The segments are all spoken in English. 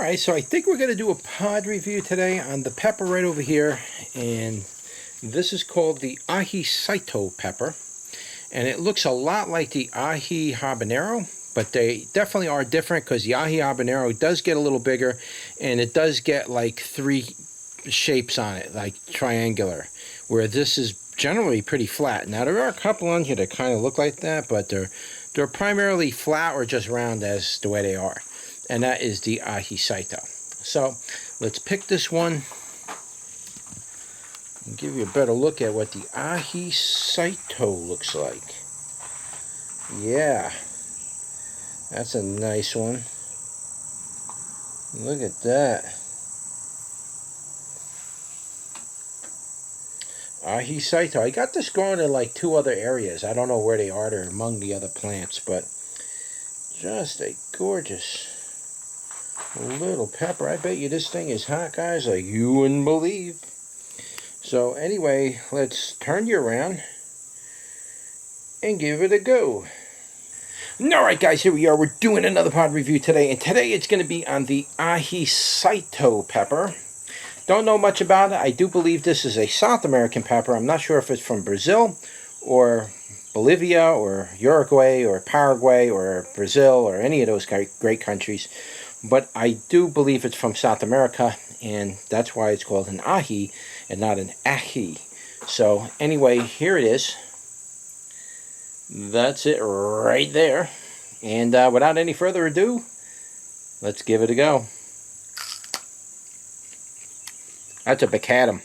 Alright, so I think we're going to do a pod review today on the pepper right over here, and this is called the Aji Cito Pepper, and it looks a lot like the Aji Habanero, but they definitely are different because the Aji Habanero does get a little bigger, and it does get like 3 shapes on it, like triangular, where this is generally pretty flat. Now there are a couple on here that kind of look like that, but they're primarily flat or just round as the way they are. And that is the Aji Cito. So let's pick this one and give you a better look at what the Aji Cito looks like. Yeah, that's a nice one. Look at that. Aji Cito. I got this growing in like 2 other areas. I don't know where they are. They're among the other plants, but just a gorgeous little pepper. I bet you this thing is hot, guys, like you wouldn't believe. So anyway, let's turn you around and give it a go. Alright guys, here we are. We're doing another pod review today, and today it's going to be on the Aji Cito pepper. Don't know much about it. I do believe this is a South American pepper. I'm not sure if it's from Brazil or Bolivia or Uruguay or Paraguay or Brazil or any of those great countries. But I do believe it's from South America, and that's why it's called an aji and not an aji. So anyway, here it is. That's it right there. And without any further ado, let's give it a go. That's a baccatum.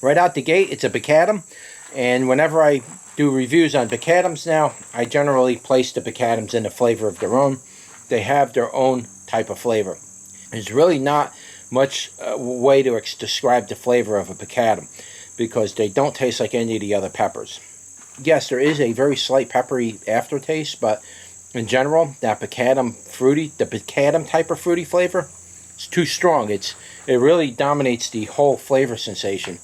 Right out the gate, it's a baccatum. And whenever I do reviews on bacatums now, I generally place the bacatums in a flavor of their own. They have their own type of flavor. There's really not much way to describe the flavor of a baccatum because they don't taste like any of the other peppers. Yes, there is a very slight peppery aftertaste, but in general, that baccatum fruity, the baccatum type of fruity flavor, it's too strong. It really dominates the whole flavor sensation.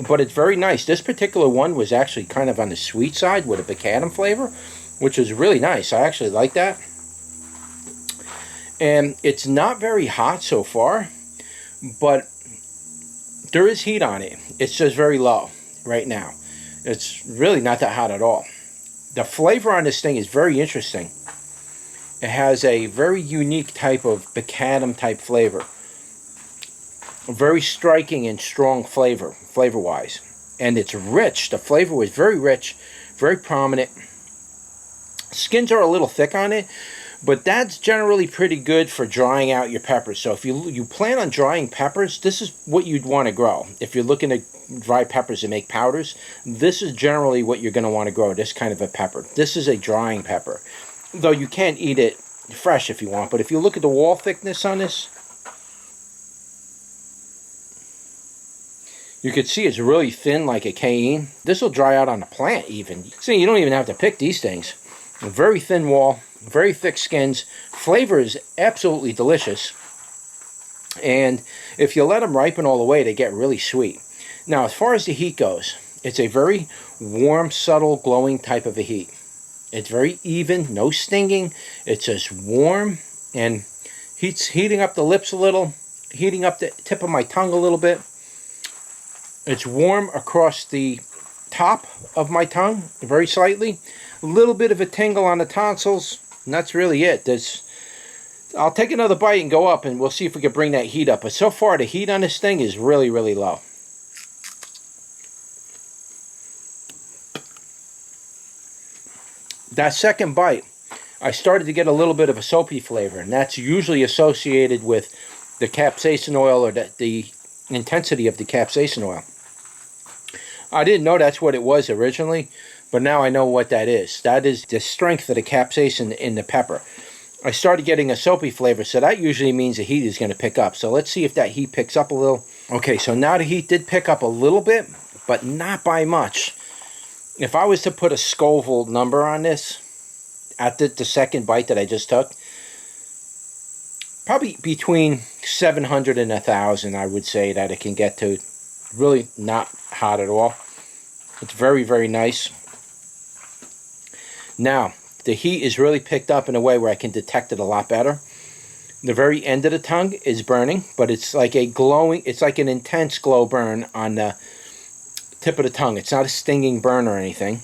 But it's very nice. This particular one was actually kind of on the sweet side with a baccatum flavor, which is really nice. I actually like that. And it's not very hot so far, but there is heat on it. It's just very low right now. It's really not that hot at all. The flavor on this thing is very interesting. It has a very unique type of baccatum type flavor. A very striking and strong flavor-wise. And it's rich. The flavor was very rich, very prominent. Skins are a little thick on it, but that's generally pretty good for drying out your peppers. So if you plan on drying peppers, this is what you'd want to grow. If you're looking to dry peppers and make powders, this is generally what you're going to want to grow, this kind of a pepper. This is a drying pepper. Though you can't eat it fresh if you want, but if you look at the wall thickness on this, you can see it's really thin like a cayenne. This will dry out on the plant even. See, you don't even have to pick these things. A very thin wall, very thick skins. Flavor is absolutely delicious. And if you let them ripen all the way, they get really sweet. Now, as far as the heat goes, it's a very warm, subtle, glowing type of a heat. It's very even, no stinging. It's just warm and heating up the lips a little, heating up the tip of my tongue a little bit. It's warm across the top of my tongue, very slightly. A little bit of a tingle on the tonsils, and that's really it. I'll take another bite and go up, and we'll see if we can bring that heat up. But so far, the heat on this thing is really, really low. That second bite, I started to get a little bit of a soapy flavor, and that's usually associated with the capsaicin oil or the intensity of the capsaicin oil. I didn't know that's what it was originally, but now I know what that is. That is the strength of the capsaicin in the pepper. I started getting a soapy flavor, so that usually means the heat is going to pick up. So let's see if that heat picks up a little. Okay, so now the heat did pick up a little bit, but not by much. If I was to put a Scoville number on this, at the second bite that I just took, probably between 700 and 1,000, I would say that it can get to. Really not hot at all. It's very, very nice. Now, the heat is really picked up in a way where I can detect it a lot better. The very end of the tongue is burning, but it's like a glowing, it's like an intense glow burn on the tip of the tongue. It's not a stinging burn or anything.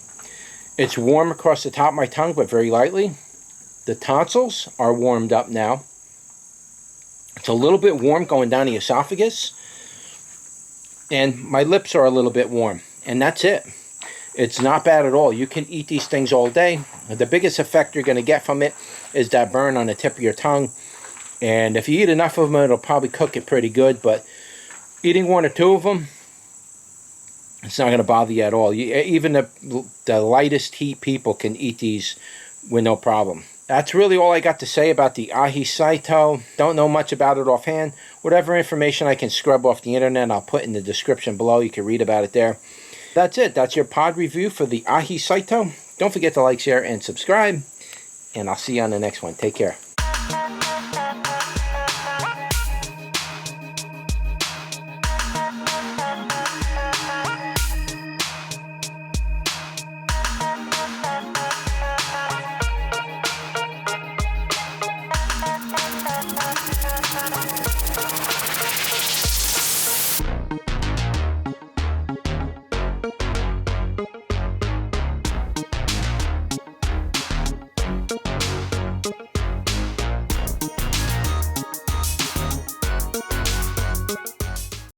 It's warm across the top of my tongue, but very lightly. The tonsils are warmed up now. It's a little bit warm going down the esophagus. And my lips are a little bit warm. And that's it. It's not bad at all. You can eat these things all day. The biggest effect you're going to get from it is that burn on the tip of your tongue. And if you eat enough of them, it'll probably cook it pretty good. But eating 1 or 2 of them, it's not going to bother you at all. Even the lightest heat people can eat these with no problem. That's really all I got to say about the Aji Cito. Don't know much about it offhand. Whatever information I can scrub off the internet, I'll put in the description below. You can read about it there. That's it. That's your pod review for the Aji Cito. Don't forget to like, share, and subscribe. And I'll see you on the next one. Take care.